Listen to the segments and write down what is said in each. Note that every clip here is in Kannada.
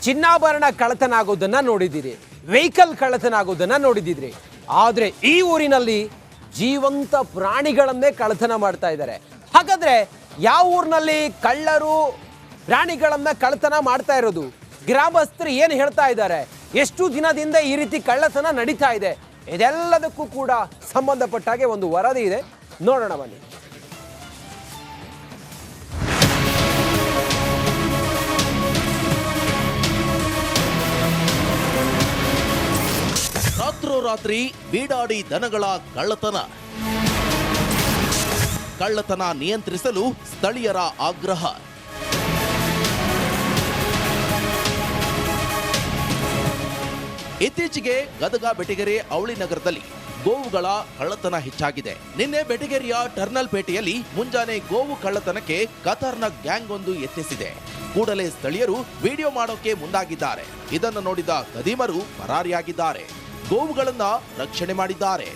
ಚಿನ್ನಾಭರಣ ಕಳ್ಳತನ ಆಗೋದನ್ನ ನೋಡಿದ್ದೀರಿ, ವೆಹಿಕಲ್ ಕಳ್ಳತನ ಆಗೋದನ್ನ ನೋಡಿದ್ದೀರಿ. ಆದರೆ ಈ ಊರಿನಲ್ಲಿ ಜೀವಂತ ಪ್ರಾಣಿಗಳನ್ನೇ ಕಳ್ಳತನ ಮಾಡ್ತಾ ಇದ್ದಾರೆ. ಹಾಗಾದ್ರೆ ಯಾವ ಊರಿನಲ್ಲಿ ಕಳ್ಳರು ಪ್ರಾಣಿಗಳನ್ನ ಕಳ್ಳತನ ಮಾಡ್ತಾ ಇರೋದು? ಗ್ರಾಮಸ್ಥರು ಏನು ಹೇಳ್ತಾ ಇದ್ದಾರೆ? ಎಷ್ಟು ದಿನದಿಂದ ಈ ರೀತಿ ಕಳ್ಳತನ ನಡೀತಾ ಇದೆ? ಇದೆಲ್ಲದಕ್ಕೂ ಕೂಡ ಸಂಬಂಧಪಟ್ಟಾಗೆ ಒಂದು ವರದಿ ಇದೆ, ನೋಡೋಣ ಬನ್ನಿ. ರಾತ್ರೋರಾತ್ರಿ ಬೀಡಾಡಿ ದನಗಳ ಕಳ್ಳತನ ನಿಯಂತ್ರಿಸಲು ಸ್ಥಳೀಯರ ಆಗ್ರಹ. ಇತ್ತೀಚೆಗೆ ಗದಗ ಬೆಟಗೆರೆ ಅವಳಿ ನಗರದಲ್ಲಿ ಗೋವುಗಳ ಕಳ್ಳತನ ಹೆಚ್ಚಾಗಿದೆ. ನಿನ್ನೆ ಬೆಟಗೆರೆಯ ಟರ್ನಲ್ ಪೇಟೆಯಲ್ಲಿ ಮುಂಜಾನೆ ಗೋವು ಕಳ್ಳತನಕ್ಕೆ ಖತರ್ನಾಕ್ ಗ್ಯಾಂಗ್ ಒಂದು ಯತ್ನಿಸಿದೆ. ಕೂಡಲೇ ಸ್ಥಳೀಯರು ವಿಡಿಯೋ ಮಾಡೋಕೆ ಮುಂದಾಗಿದ್ದಾರೆ. ಇದನ್ನು ನೋಡಿದ ಖದೀಮರು ಪರಾರಿಯಾಗಿದ್ದಾರೆ. ಗೋವುಗಳನ್ನ ರಕ್ಷಣೆ ಮಾಡಿದ್ದಾರೆ.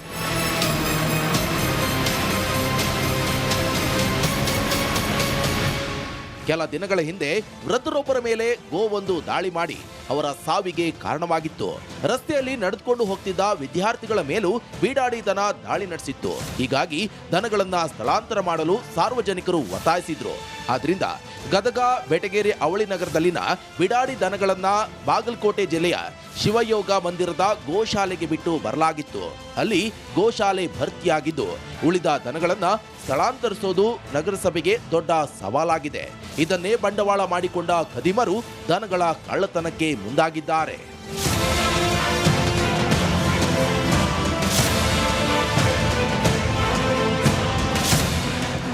ಕೆಲ ದಿನಗಳ ಹಿಂದೆ ವೃದ್ಧರೊಬ್ಬರ ಮೇಲೆ ಗೋವೊಂದು ದಾಳಿ ಮಾಡಿ ಅವರ ಸಾವಿಗೆ ಕಾರಣವಾಗಿತ್ತು. ರಸ್ತೆಯಲ್ಲಿ ನಡೆದುಕೊಂಡು ಹೋಗ್ತಿದ್ದ ವಿದ್ಯಾರ್ಥಿಗಳ ಮೇಲೂ ಬೀಡಾಡಿ ದನ ದಾಳಿ ನಡೆಸಿತ್ತು. ಹೀಗಾಗಿ ದನಗಳನ್ನ ಸ್ಥಳಾಂತರ ಮಾಡಲು ಸಾರ್ವಜನಿಕರು ಒತ್ತಾಯಿಸಿದ್ರು. ಆದ್ರಿಂದ ಗದಗ ಬೆಟಗೇರಿ ಅವಳಿ ನಗರದಲ್ಲಿನ ಬಿಡಾಡಿ ದನಗಳನ್ನ ಬಾಗಲಕೋಟೆ ಜಿಲ್ಲೆಯ ಶಿವಯೋಗ ಮಂದಿರದ ಗೋಶಾಲೆಗೆ ಬಿಟ್ಟು ಬರಲಾಗಿತ್ತು. ಅಲ್ಲಿ ಗೋಶಾಲೆ ಭರ್ತಿಯಾಗಿದ್ದು ಉಳಿದ ದನಗಳನ್ನ ಸ್ಥಳಾಂತರಿಸೋದು ನಗರಸಭೆಗೆ ದೊಡ್ಡ ಸವಾಲಾಗಿದೆ. ಇದನ್ನೇ ಬಂಡವಾಳ ಮಾಡಿಕೊಂಡ ಖದೀಮರು ದನಗಳ ಕಳ್ಳತನಕ್ಕೆ ಮುಂದಾಗಿದ್ದಾರೆ.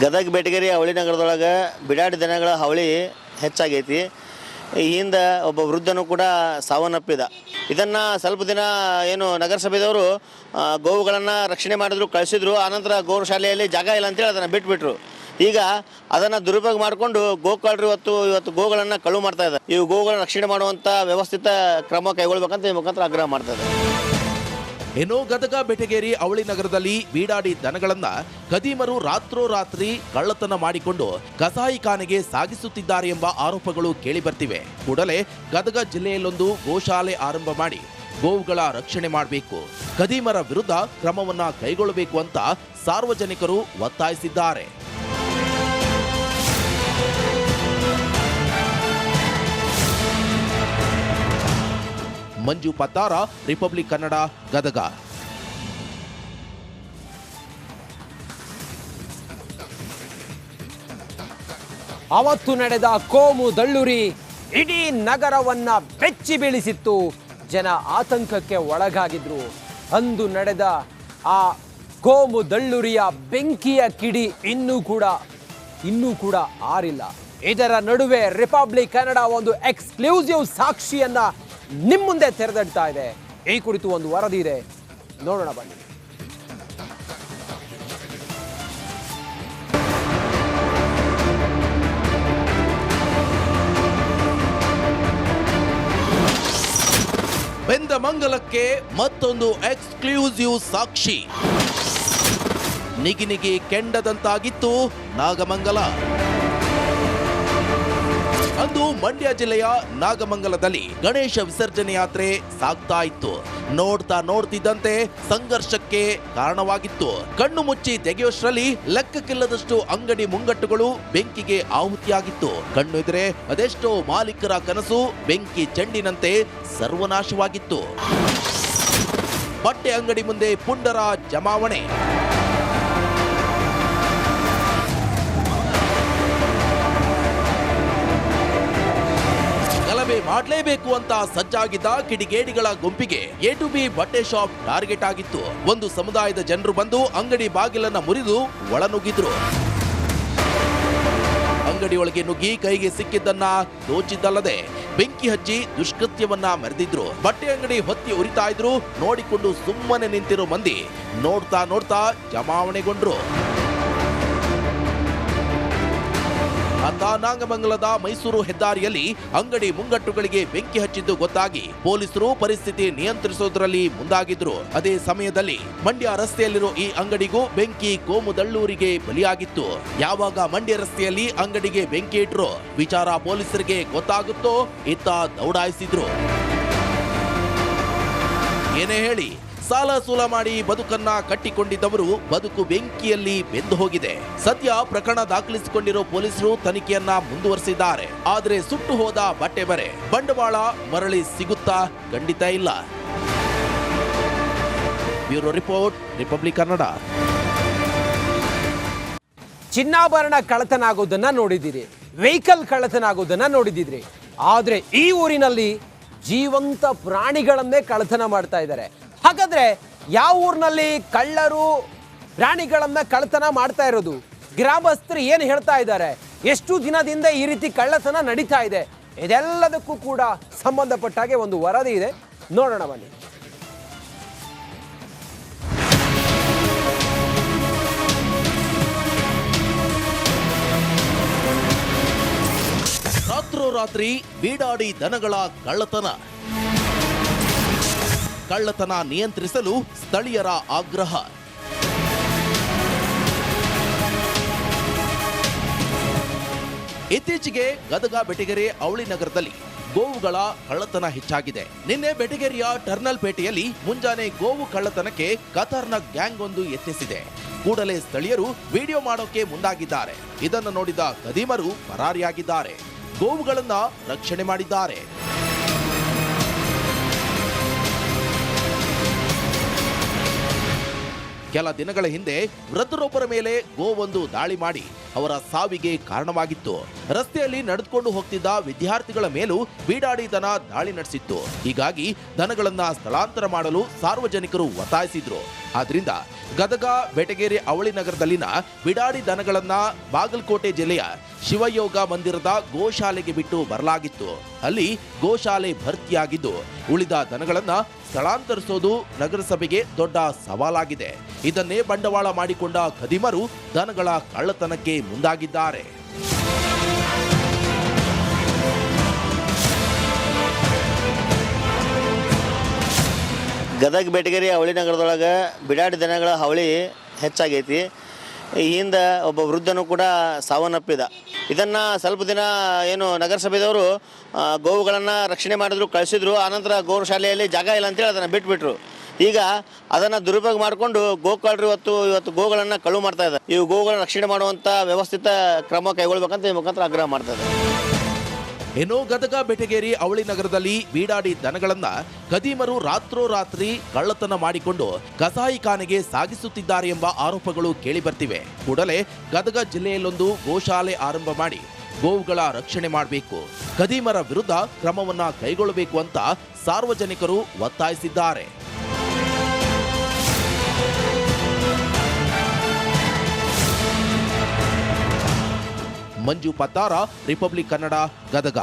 ಗದಗ ಬೆಟಗೇರಿ ಅವಳಿ ನಗರದೊಳಗೆ ಬಿಡಾಡಿ ದನಗಳ ಹಾವಳಿ ಹೆಚ್ಚಾಗೈತಿ. ಹಿಂದೆ ಒಬ್ಬ ವೃದ್ಧನು ಕೂಡ ಸಾವನ್ನಪ್ಪಿದ. ಇದನ್ನು ಸ್ವಲ್ಪ ದಿನ ಏನು ನಗರಸಭೆದವರು ಗೋವುಗಳನ್ನು ರಕ್ಷಣೆ ಮಾಡಿದ್ರು, ಕಳಿಸಿದ್ರು. ಆನಂತರ ಗೋಶಾಲೆಯಲ್ಲಿ ಜಾಗ ಇಲ್ಲ ಅಂತೇಳಿ ಅದನ್ನು ಬಿಟ್ಬಿಟ್ರು. ಈಗ ಅದನ್ನು ದುರುಪಯೋಗ ಮಾಡಿಕೊಂಡು ಗೋಕಳ್ಳರು ಇವತ್ತು ಗೋಗಳನ್ನು ಕಳುವು ಮಾಡ್ತಾ ಇದ್ದಾರೆ. ಇವು ಗೋವುಗಳನ್ನು ರಕ್ಷಣೆ ಮಾಡುವಂಥ ವ್ಯವಸ್ಥಿತ ಕ್ರಮ ಕೈಗೊಳ್ಬೇಕಂತ ಈ ಮುಖಾಂತರ ಆಗ್ರಹ ಮಾಡ್ತಾ ಇದ್ದಾರೆ. ಇನ್ನು ಗದಗ ಬೆಟಗೇರಿ ಅವಳಿ ನಗರದಲ್ಲಿ ಬೀಡಾಡಿ ದನಗಳನ್ನ ಖದೀಮರು ರಾತ್ರೋರಾತ್ರಿ ಕಳ್ಳತನ ಮಾಡಿಕೊಂಡು ಕಸಾಯಿಖಾನೆಗೆ ಸಾಗಿಸುತ್ತಿದ್ದಾರೆ ಎಂಬ ಆರೋಪಗಳು ಕೇಳಿಬರ್ತಿವೆ. ಕೂಡಲೇ ಗದಗ ಜಿಲ್ಲೆಯಲ್ಲೊಂದು ಗೋಶಾಲೆ ಆರಂಭ ಮಾಡಿ ಗೋವುಗಳ ರಕ್ಷಣೆ ಮಾಡಬೇಕು, ಖದೀಮರ ವಿರುದ್ಧ ಕ್ರಮವನ್ನ ಕೈಗೊಳ್ಳಬೇಕು ಅಂತ ಸಾರ್ವಜನಿಕರು ಒತ್ತಾಯಿಸಿದ್ದಾರೆ. ಮಂಜು ಪತ್ತಾರ, ರಿಪಬ್ಲಿಕ್ ಕನ್ನಡ, ಗದಗ. ಅವತ್ತು ನಡೆದ ಕೋಮು ದಳ್ಳೂರಿ ಇಡೀ ನಗರವನ್ನ ಬೆಚ್ಚಿ ಬೀಳಿಸಿತ್ತು. ಜನ ಆತಂಕಕ್ಕೆ ಒಳಗಾಗಿದ್ರು. ಅಂದು ನಡೆದ ಆ ಕೋಮು ದಳ್ಳೂರಿಯ ಬೆಂಕಿಯ ಕಿಡಿ ಇನ್ನೂ ಕೂಡ ಆರಿಲ್ಲ. ಇದರ ನಡುವೆ ರಿಪಬ್ಲಿಕ್ ಕನ್ನಡ ಒಂದು ಎಕ್ಸ್ಕ್ಲೂಸಿವ್ ಸಾಕ್ಷಿಯನ್ನ ನಿಮ್ಮ ಮುಂದೆ ತೆರೆದಿಡ್ತಾ ಇದೆ. ಈ ಕುರಿತು ಒಂದು ವರದಿ ಇದೆ, ನೋಡೋಣ ಬನ್ನಿ. ಬೆಂದಮಂಗಲಕ್ಕೆ ಮತ್ತೊಂದು ಎಕ್ಸ್ಕ್ಲೂಸಿವ್ ಸಾಕ್ಷಿ. ನಿಗಿನಿಗಿ ಕೆಂಡದಂತಾಗಿತ್ತು ನಾಗಮಂಗಲ. ಅಂದು ಮಂಡ್ಯ ಜಿಲ್ಲೆಯ ನಾಗಮಂಗಲದಲ್ಲಿ ಗಣೇಶ ವಿಸರ್ಜನೆ ಯಾತ್ರೆ ಸಾಗ್ತಾ ಇತ್ತು. ನೋಡ್ತಿದ್ದಂತೆ ಸಂಘರ್ಷಕ್ಕೆ ಕಾರಣವಾಗಿತ್ತು. ಕಣ್ಣು ಮುಚ್ಚಿ ತೆಗೆಯೋಷ್ಟರಲ್ಲಿ ಲೆಕ್ಕಕ್ಕಿಲ್ಲದಷ್ಟು ಅಂಗಡಿ ಮುಂಗಟ್ಟುಗಳು ಬೆಂಕಿಗೆ ಆಹುತಿಯಾಗಿತ್ತು. ಕಣ್ಣು ಎದುರೇ ಅದೆಷ್ಟೋ ಮಾಲೀಕರ ಕನಸು ಬೆಂಕಿ ಚೆಂಡಿನಂತೆ ಸರ್ವನಾಶವಾಗಿತ್ತು. ಬಟ್ಟೆ ಅಂಗಡಿ ಮುಂದೆ ಪುಂಡರ ಜಮಾವಣೆ. ಮಾಡಲೇಬೇಕು ಅಂತ ಸಜ್ಜಾಗಿದ್ದ ಕಿಡಿಗೇಡಿಗಳ ಗುಂಪಿಗೆ ಎ ಟು ಬಿ ಬಟ್ಟೆ ಶಾಪ್ ಟಾರ್ಗೆಟ್ ಆಗಿತ್ತು. ಒಂದು ಸಮುದಾಯದ ಜನರು ಬಂದು ಅಂಗಡಿ ಬಾಗಿಲನ್ನ ಮುರಿದು ಒಳನುಗ್ಗಿದ್ರು. ಅಂಗಡಿಯೊಳಗೆ ನುಗ್ಗಿ ಕೈಗೆ ಸಿಕ್ಕಿದ್ದನ್ನ ದೋಚಿದ್ದಲ್ಲದೆ ಬೆಂಕಿ ಹಚ್ಚಿ ದುಷ್ಕೃತ್ಯವನ್ನ ಮೆರೆದಿದ್ರು. ಬಟ್ಟೆ ಅಂಗಡಿ ಹೊತ್ತಿ ಉರಿತಾ ಇದ್ರು. ನೋಡಿಕೊಂಡು ಸುಮ್ಮನೆ ನಿಂತಿರೋ ಮಂದಿ ನೋಡ್ತಾ ಜಮಾವಣೆಗೊಂಡ್ರು. ಅತ್ತ ನಾಗಮಂಗಲದ ಮೈಸೂರು ಹೆದ್ದಾರಿಯಲ್ಲಿ ಅಂಗಡಿ ಮುಂಗಟ್ಟುಗಳಿಗೆ ಬೆಂಕಿ ಹಚ್ಚಿದ್ದು ಗೊತ್ತಾಗಿ ಪೊಲೀಸರು ಪರಿಸ್ಥಿತಿ ನಿಯಂತ್ರಿಸುವುದರಲ್ಲಿ ಮುಂದಾಗಿದ್ರು. ಅದೇ ಸಮಯದಲ್ಲಿ ಮಂಡ್ಯ ರಸ್ತೆಯಲ್ಲಿರೋ ಈ ಅಂಗಡಿಗೂ ಬೆಂಕಿ ಕೋಮುದಳ್ಳೂರಿಗೆ ಬಲಿಯಾಗಿತ್ತು. ಯಾವಾಗ ಮಂಡ್ಯ ರಸ್ತೆಯಲ್ಲಿ ಅಂಗಡಿಗೆ ಬೆಂಕಿ ಇಟ್ರು ವಿಚಾರ ಪೊಲೀಸರಿಗೆ ಗೊತ್ತಾಗುತ್ತೋ ಇತ್ತ ದೌಡಾಯಿಸಿದ್ರು. ಏನೇ ಹೇಳಿ, ಸಾಲ ಸೂಲ ಮಾಡಿ ಬದುಕನ್ನ ಕಟ್ಟಿಕೊಂಡಿದ್ದವರು ಬದುಕು ಬೆಂಕಿಯಲ್ಲಿ ಬೆಂದು ಹೋಗಿದೆ. ಸದ್ಯ ಪ್ರಕರಣ ದಾಖಲಿಸಿಕೊಂಡಿರೋ ಪೊಲೀಸರು ತನಿಖೆಯನ್ನ ಮುಂದುವರೆಸಿದ್ದಾರೆ. ಆದರೆ ಸುಟ್ಟು ಹೋದ ಬಟ್ಟೆ ಬರೆ ಬಂಡವಾಳ ಮರಳಿ ಸಿಗುತ್ತಾ? ಖಂಡಿತ ಇಲ್ಲ. Bureau report, republic Kannada. ಚಿನ್ನಾಭರಣ ಕಳ್ಳತನ ಆಗೋದನ್ನ ನೋಡಿದ್ದೀರಿ, ವೆಹಿಕಲ್ ಕಳ್ಳತನ ಆಗೋದನ್ನ ನೋಡಿದಿದ್ರಿ. ಆದ್ರೆ ಈ ಊರಿನಲ್ಲಿ ಜೀವಂತ ಪ್ರಾಣಿಗಳನ್ನೇ ಕಳ್ಳತನ ಮಾಡ್ತಾ ಇದ್ದಾರೆ. ಹಾಗಾದ್ರೆ ಯಾವ ಊರಿನಲ್ಲಿ ಕಳ್ಳರು ಪ್ರಾಣಿಗಳನ್ನ ಕಳ್ಳತನ ಮಾಡ್ತಾ ಇರೋದು? ಗ್ರಾಮಸ್ಥರು ಏನು ಹೇಳ್ತಾ ಇದ್ದಾರೆ? ಎಷ್ಟು ದಿನದಿಂದ ಈ ರೀತಿ ಕಳ್ಳತನ ನಡೀತಾ ಇದೆ? ಇದೆಲ್ಲದಕ್ಕೂ ಕೂಡ ಸಂಬಂಧಪಟ್ಟ ಹಾಗೆ ಒಂದು ವರದಿ ಇದೆ, ನೋಡೋಣ ಬನ್ನಿ. ರಾತ್ರೋರಾತ್ರಿ ಬೀಡಾಡಿ ದನಗಳ ಕಳ್ಳತನ ನಿಯಂತ್ರಿಸಲು ಸ್ಥಳೀಯರ ಆಗ್ರಹ. ಇತ್ತೀಚೆಗೆ ಗದಗ ಬೆಟಗೆರೆ ಅವಳಿ ನಗರದಲ್ಲಿ ಗೋವುಗಳ ಕಳ್ಳತನ ಹೆಚ್ಚಾಗಿದೆ. ನಿನ್ನೆ ಬೆಟಗೆರೆಯ ಟರ್ನಲ್ ಪೇಟೆಯಲ್ಲಿ ಮುಂಜಾನೆ ಗೋವು ಕಳ್ಳತನಕ್ಕೆ ಖತರ್ನಾಕ್ ಗ್ಯಾಂಗ್ ಒಂದು ಯತ್ನಿಸಿದೆ. ಕೂಡಲೇ ಸ್ಥಳೀಯರು ವಿಡಿಯೋ ಮಾಡೋಕೆ ಮುಂದಾಗಿದ್ದಾರೆ. ಇದನ್ನು ನೋಡಿದ ಖದೀಮರು ಪರಾರಿಯಾಗಿದ್ದಾರೆ. ಗೋವುಗಳನ್ನ ರಕ್ಷಣೆ ಮಾಡಿದ್ದಾರೆ. ಕೆಲ ದಿನಗಳ ಹಿಂದೆ ವೃದ್ಧರೊಬ್ಬರ ಮೇಲೆ ಗೋವೊಂದು ದಾಳಿ ಮಾಡಿ ಅವರ ಸಾವಿಗೆ ಕಾರಣವಾಗಿತ್ತು. ರಸ್ತೆಯಲ್ಲಿ ನಡೆದುಕೊಂಡು ಹೋಗ್ತಿದ್ದ ವಿದ್ಯಾರ್ಥಿಗಳ ಮೇಲೂ ಬೀಡಾಡಿ ದನ ದಾಳಿ ನಡೆಸಿತ್ತು. ಹೀಗಾಗಿ ದನಗಳನ್ನ ಸ್ಥಳಾಂತರ ಮಾಡಲು ಸಾರ್ವಜನಿಕರು ಒತ್ತಾಯಿಸಿದ್ರು. ಆದ್ರಿಂದ ಗದಗ ಬೆಟಗೇರಿ ಅವಳಿ ನಗರದಲ್ಲಿನ ಬಿಡಾಡಿ ದನಗಳನ್ನ ಬಾಗಲಕೋಟೆ ಜಿಲ್ಲೆಯ ಶಿವಯೋಗ ಮಂದಿರದ ಗೋಶಾಲೆಗೆ ಬಿಟ್ಟು ಬರಲಾಗಿತ್ತು. ಅಲ್ಲಿ ಗೋಶಾಲೆ ಭರ್ತಿಯಾಗಿದ್ದು ಉಳಿದ ದನಗಳನ್ನ ಸ್ಥಳಾಂತರಿಸೋದು ನಗರಸಭೆಗೆ ದೊಡ್ಡ ಸವಾಲಾಗಿದೆ. ಇದನ್ನೇ ಬಂಡವಾಳ ಮಾಡಿಕೊಂಡ ಖದೀಮರು ದನಗಳ ಕಳ್ಳತನಕ್ಕೆ ಮುಂದಾಗಿದ್ದಾರೆ. ಗದಗ ಬೆಟಗೇರಿ ಅವಳಿ ನಗರದೊಳಗೆ ಬಿಡಾಡಿ ದನಗಳ ಹಾವಳಿ ಹೆಚ್ಚಾಗೈತಿ. ಹಿಂದೆ ಒಬ್ಬ ವೃದ್ಧನು ಕೂಡ ಸಾವನ್ನಪ್ಪಿದ. ಇದನ್ನು ಸ್ವಲ್ಪ ದಿನ ಏನು ನಗರಸಭೆದವರು ಗೋವುಗಳನ್ನು ರಕ್ಷಣೆ ಮಾಡಿದ್ರು, ಕಳಿಸಿದ್ರು. ಆನಂತರ ಗೋಶಾಲೆಯಲ್ಲಿ ಜಾಗ ಇಲ್ಲ ಅಂತೇಳಿ ಅದನ್ನು ಬಿಟ್ಬಿಟ್ರು. ಈಗ ಅದನ್ನು ದುರುಪಯೋಗ ಮಾಡಿಕೊಂಡು ಗೋಕಳ್ಳರು ಇವತ್ತು ಗೋಗಳನ್ನು ಕಳುವು ಮಾಡ್ತಾ ಇದ್ದಾರೆ. ಇವು ಗೋವುಗಳನ್ನು ರಕ್ಷಣೆ ಮಾಡುವಂಥ ವ್ಯವಸ್ಥಿತ ಕ್ರಮ ಕೈಗೊಳ್ಬೇಕಂತ ಈ ಮುಖಾಂತರ ಆಗ್ರಹ ಮಾಡ್ತಾ ಇದ್ದಾರೆ. ಇನ್ನು ಗದಗ ಬೆಟಗೇರಿ ಅವಳಿ ನಗರದಲ್ಲಿ ಬೀಡಾಡಿ ದನಗಳನ್ನ ಖದೀಮರು ರಾತ್ರೋರಾತ್ರಿ ಕಳ್ಳತನ ಮಾಡಿಕೊಂಡು ಕಸಾಯಿಖಾನೆಗೆ ಸಾಗಿಸುತ್ತಿದ್ದಾರೆ ಎಂಬ ಆರೋಪಗಳು ಕೇಳಿಬರ್ತಿವೆ. ಕೂಡಲೇ ಗದಗ ಜಿಲ್ಲೆಯಲ್ಲೊಂದು ಗೋಶಾಲೆ ಆರಂಭ ಮಾಡಿ ಗೋವುಗಳ ರಕ್ಷಣೆ ಮಾಡಬೇಕು, ಖದೀಮರ ವಿರುದ್ಧ ಕ್ರಮವನ್ನ ಕೈಗೊಳ್ಳಬೇಕು ಅಂತ ಸಾರ್ವಜನಿಕರು ಒತ್ತಾಯಿಸಿದ್ದಾರೆ. ಮಂಜು ಪತ್ತಾರ, ರಿಪಬ್ಲಿಕ್ ಕನ್ನಡ, ಗದಗ.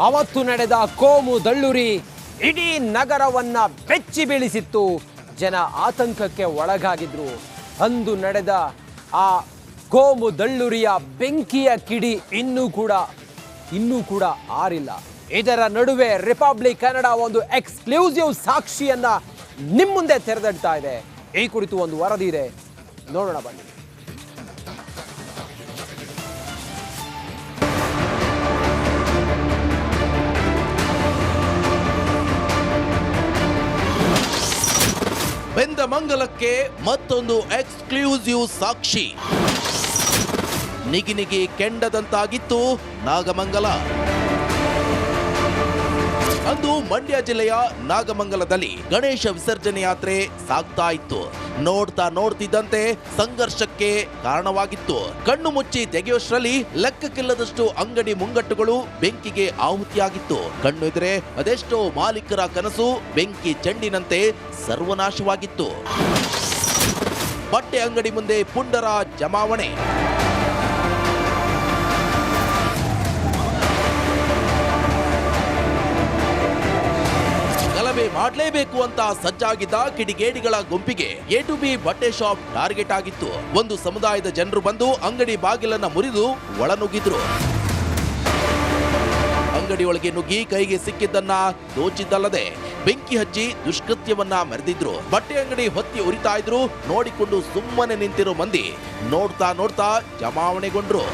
ಅವತ್ತು ನಡೆದ ಕೋಮು ದಳ್ಳೂರಿ ಇಡೀ ನಗರವನ್ನ ಬೆಚ್ಚಿ ಬೀಳಿಸಿತ್ತು. ಜನ ಆತಂಕಕ್ಕೆ ಒಳಗಾಗಿದ್ರು. ಅಂದು ನಡೆದ ಆ ಕೋಮು ದಳ್ಳೂರಿಯ ಬೆಂಕಿಯ ಕಿಡಿ ಇನ್ನೂ ಕೂಡ ಆರಿಲ್ಲ. ಇದರ ನಡುವೆ ರಿಪಬ್ಲಿಕ್ ಕನ್ನಡ ಒಂದು ಎಕ್ಸ್ಕ್ಲೂಸಿವ್ ಸಾಕ್ಷಿಯನ್ನ ನಿಮ್ಮ ಮುಂದೆ ತೆರೆದಿಡ್ತಾ ಇದೆ. ಈ ಕುರಿತು ಒಂದು ವರದಿ ಇದೆ, ನೋಡೋಣ ಬನ್ನಿ. ಬೆಂದ ಮಂಗಲಕ್ಕೆ ಮತ್ತೊಂದು ಎಕ್ಸ್ಕ್ಲೂಸಿವ್ ಸಾಕ್ಷಿ. ನಿಗಿನಿಗಿ ಕೆಂಡದಂತಾಗಿತ್ತು ನಾಗಮಂಗಲ. ಅಂದು ಮಂಡ್ಯ ಜಿಲ್ಲೆಯ ನಾಗಮಂಗಲದಲ್ಲಿ ಗಣೇಶ ವಿಸರ್ಜನೆ ಯಾತ್ರೆ ಸಾಗ್ತಾ ಇತ್ತು. ನೋಡ್ತಿದ್ದಂತೆ ಸಂಘರ್ಷಕ್ಕೆ ಕಾರಣವಾಗಿತ್ತು. ಕಣ್ಣು ಮುಚ್ಚಿ ತೆಗೆಯೋಷ್ಟ್ರಲ್ಲಿ ಲೆಕ್ಕಕ್ಕಿಲ್ಲದಷ್ಟು ಅಂಗಡಿ ಮುಂಗಟ್ಟುಗಳು ಬೆಂಕಿಗೆ ಆಹುತಿಯಾಗಿತ್ತು. ಕಣ್ಣು ಎದುರೆ ಅದೆಷ್ಟೋ ಮಾಲೀಕರ ಕನಸು ಬೆಂಕಿ ಚೆಂಡಿನಂತೆ ಸರ್ವನಾಶವಾಗಿತ್ತು. ಬಟ್ಟೆ ಅಂಗಡಿ ಮುಂದೆ ಪುಂಡರ ಜಮಾವಣೆ. ಮಾಡ್ಲೇಬೇಕು ಅಂತ ಸಜ್ಜಾಗಿದ್ದ ಕಿಡಿಗೇಡಿಗಳ ಗುಂಪಿಗೆ ಎ ಟು ಬಿ ಬಟ್ಟೆ ಶಾಪ್ ಟಾರ್ಗೆಟ್ ಆಗಿತ್ತು. ಒಂದು ಸಮುದಾಯದ ಜನರು ಬಂದು ಅಂಗಡಿ ಬಾಗಿಲನ್ನ ಮುರಿದು ಒಳನುಗ್ಗಿದ್ರು. ಅಂಗಡಿಯೊಳಗೆ ನುಗ್ಗಿ ಕೈಗೆ ಸಿಕ್ಕಿದ್ದನ್ನ ದೋಚಿದ್ದಲ್ಲದೆ ಬೆಂಕಿ ಹಚ್ಚಿ ದುಷ್ಕೃತ್ಯವನ್ನ ಮೆರೆದಿದ್ರು. ಬಟ್ಟೆ ಅಂಗಡಿ ಹೊತ್ತಿ ಉರಿತಾ ಇದ್ರು. ನೋಡಿಕೊಂಡು ಸುಮ್ಮನೆ ನಿಂತಿರೋ ಮಂದಿ ನೋಡ್ತಾ ನೋಡ್ತಾ ಜಮಾವಣೆಗೊಂಡ್ರು.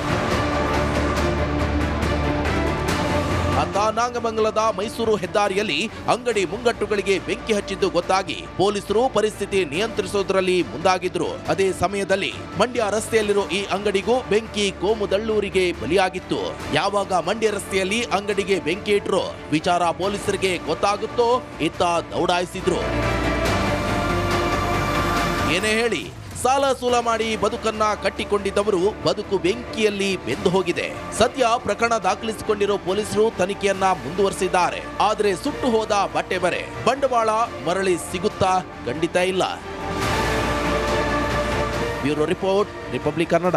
ಅತ್ತ ನಾಗಮಂಗಲದ ಮೈಸೂರು ಹೆದ್ದಾರಿಯಲ್ಲಿ ಅಂಗಡಿ ಮುಂಗಟ್ಟುಗಳಿಗೆ ಬೆಂಕಿ ಹಚ್ಚಿದ್ದು ಗೊತ್ತಾಗಿ ಪೊಲೀಸರು ಪರಿಸ್ಥಿತಿ ನಿಯಂತ್ರಿಸೋದ್ರಲ್ಲಿ ಮುಂದಾಗಿದ್ರು. ಅದೇ ಸಮಯದಲ್ಲಿ ಮಂಡ್ಯ ರಸ್ತೆಯಲ್ಲಿರೋ ಈ ಅಂಗಡಿಗೂ ಬೆಂಕಿ ಕೋಮುದಳ್ಳೂರಿಗೆ ಬಲಿಯಾಗಿತ್ತು. ಯಾವಾಗ ಮಂಡ್ಯ ರಸ್ತೆಯಲ್ಲಿ ಅಂಗಡಿಗೆ ಬೆಂಕಿ ಇಟ್ರು ವಿಚಾರ ಪೊಲೀಸರಿಗೆ ಗೊತ್ತಾಗುತ್ತೋ ಇತ್ತ ದೌಡಾಯಿಸಿದ್ರು. ಏನೇ ಹೇಳಿ, ಸಾಲ ಸೂಲ ಮಾಡಿ ಬದುಕನ್ನ ಕಟ್ಟಿಕೊಂಡಿದ್ದವರು ಬದುಕು ಬೆಂಕಿಯಲ್ಲಿ ಬೆಂದು ಹೋಗಿದೆ. ಸದ್ಯ ಪ್ರಕರಣ ದಾಖಲಿಸಿಕೊಂಡಿರೋ ಪೊಲೀಸರು ತನಿಖೆಯನ್ನ ಮುಂದುವರೆಸಿದ್ದಾರೆ. ಆದರೆ ಸುಟ್ಟು ಹೋದ ಬಟ್ಟೆ ಬರೆ ಬಂಡವಾಳ ಮರಳಿ ಸಿಗುತ್ತಾ? ಖಂಡಿತ ಇಲ್ಲ. Bureau report, republic Kannada.